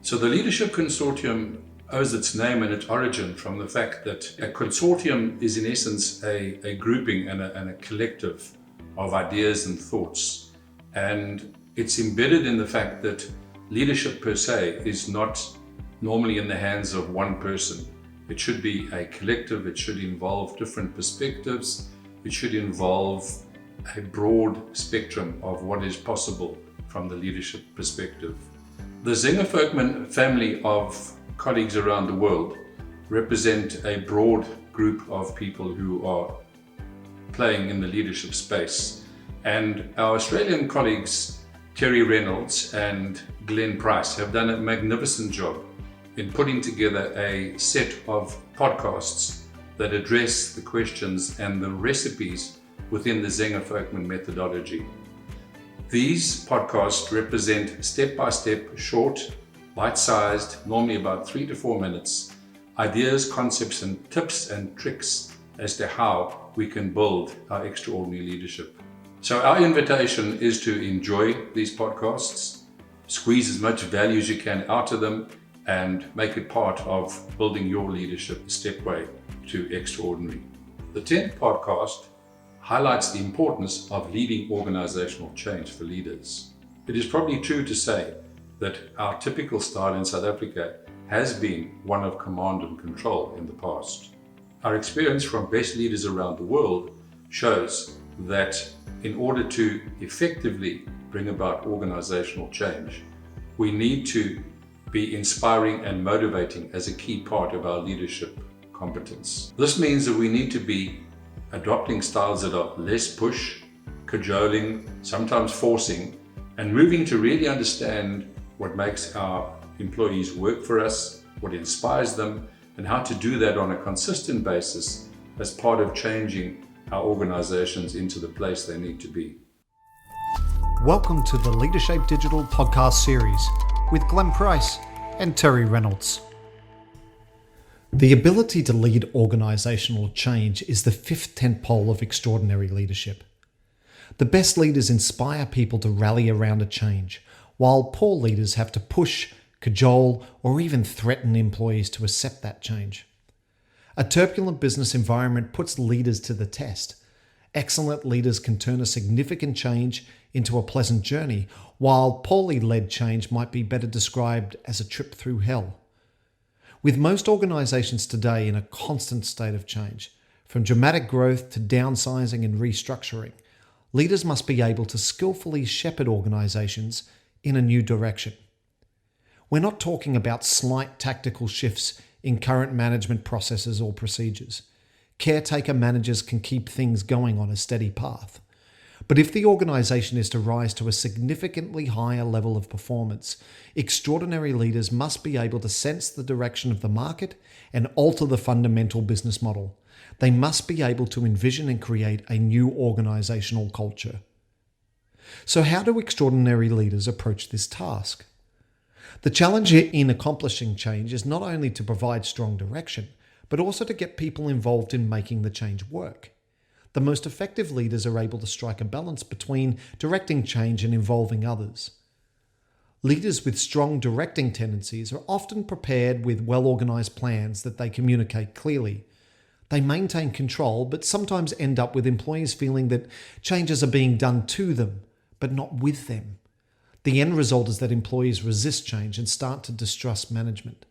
So the Leadership Consortium owes its name and its origin from the fact that a consortium is in essence a grouping and a collective of ideas and thoughts. And it's embedded in the fact that leadership per se is not normally in the hands of one person. It should be a collective, it should involve different perspectives, it should involve a broad spectrum of what is possible from the leadership perspective. The Zenger-Folkman family of colleagues around the world represent a broad group of people who are playing in the leadership space. And our Australian colleagues, Terry Reynolds and Glenn Price, have done a magnificent job in putting together a set of podcasts that address the questions and the recipes within the Zenger-Folkman methodology. These podcasts represent step-by-step, short, bite-sized, normally about 3 to 4 minutes, ideas, concepts, and tips and tricks as to how we can build our extraordinary leadership. So our invitation is to enjoy these podcasts, squeeze as much value as you can out of them, and make it part of building your leadership stepway to extraordinary. The 10th podcast highlights the importance of leading organizational change for leaders. It is probably true to say that our typical style in South Africa has been one of command and control in the past. Our experience from best leaders around the world shows that in order to effectively bring about organizational change, we need to be inspiring and motivating as a key part of our leadership competence. This means that we need to be adopting styles that are less push, cajoling, sometimes forcing, and moving to really understand what makes our employees work for us, what inspires them, and how to do that on a consistent basis as part of changing our organizations into the place they need to be. Welcome to the Leadership Digital podcast series with Glenn Price and Terry Reynolds. The ability to lead organizational change is the fifth tentpole of extraordinary leadership. The best leaders inspire people to rally around a change, while poor leaders have to push, cajole, or even threaten employees to accept that change. A turbulent business environment puts leaders to the test. Excellent leaders can turn a significant change into a pleasant journey, while poorly led change might be better described as a trip through hell. With most organizations today in a constant state of change, from dramatic growth to downsizing and restructuring, leaders must be able to skillfully shepherd organizations in a new direction. We're not talking about slight tactical shifts in current management processes or procedures. Caretaker managers can keep things going on a steady path. But if the organization is to rise to a significantly higher level of performance, extraordinary leaders must be able to sense the direction of the market and alter the fundamental business model. They must be able to envision and create a new organizational culture. So how do extraordinary leaders approach this task? The challenge in accomplishing change is not only to provide strong direction, but also to get people involved in making the change work. The most effective leaders are able to strike a balance between directing change and involving others. Leaders with strong directing tendencies are often prepared with well-organized plans that they communicate clearly. They maintain control, but sometimes end up with employees feeling that changes are being done to them, but not with them. The end result is that employees resist change and start to distrust management.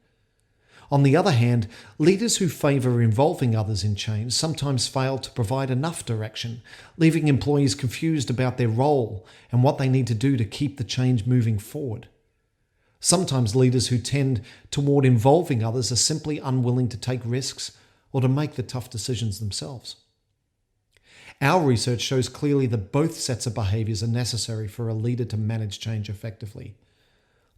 On the other hand, leaders who favour involving others in change sometimes fail to provide enough direction, leaving employees confused about their role and what they need to do to keep the change moving forward. Sometimes leaders who tend toward involving others are simply unwilling to take risks or to make the tough decisions themselves. Our research shows clearly that both sets of behaviours are necessary for a leader to manage change effectively.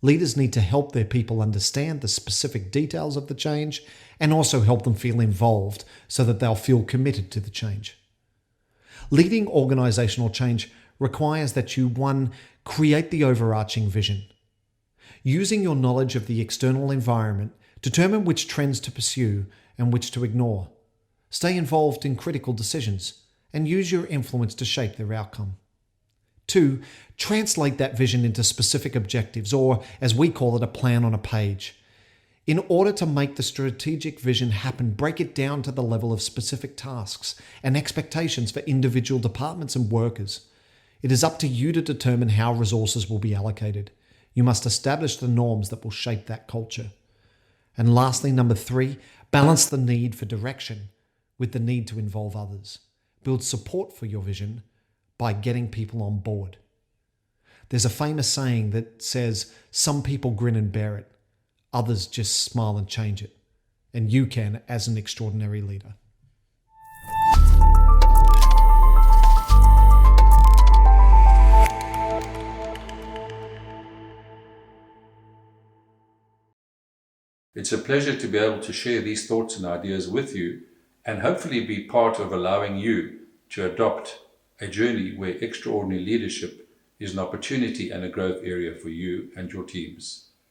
Leaders need to help their people understand the specific details of the change and also help them feel involved so that they'll feel committed to the change. Leading organisational change requires that you, 1, create the overarching vision. Using your knowledge of the external environment, determine which trends to pursue and which to ignore. Stay involved in critical decisions and use your influence to shape their outcome. 2, translate that vision into specific objectives, or as we call it, a plan on a page. In order to make the strategic vision happen, break it down to the level of specific tasks and expectations for individual departments and workers. It is up to you to determine how resources will be allocated. You must establish the norms that will shape that culture. And lastly, number 3, balance the need for direction with the need to involve others. Build support for your vision by getting people on board. There's a famous saying that says, some people grin and bear it. Others just smile and change it. And you can as an extraordinary leader. It's a pleasure to be able to share these thoughts and ideas with you, and hopefully be part of allowing you to adopt a journey where extraordinary leadership is an opportunity and a growth area for you and your teams.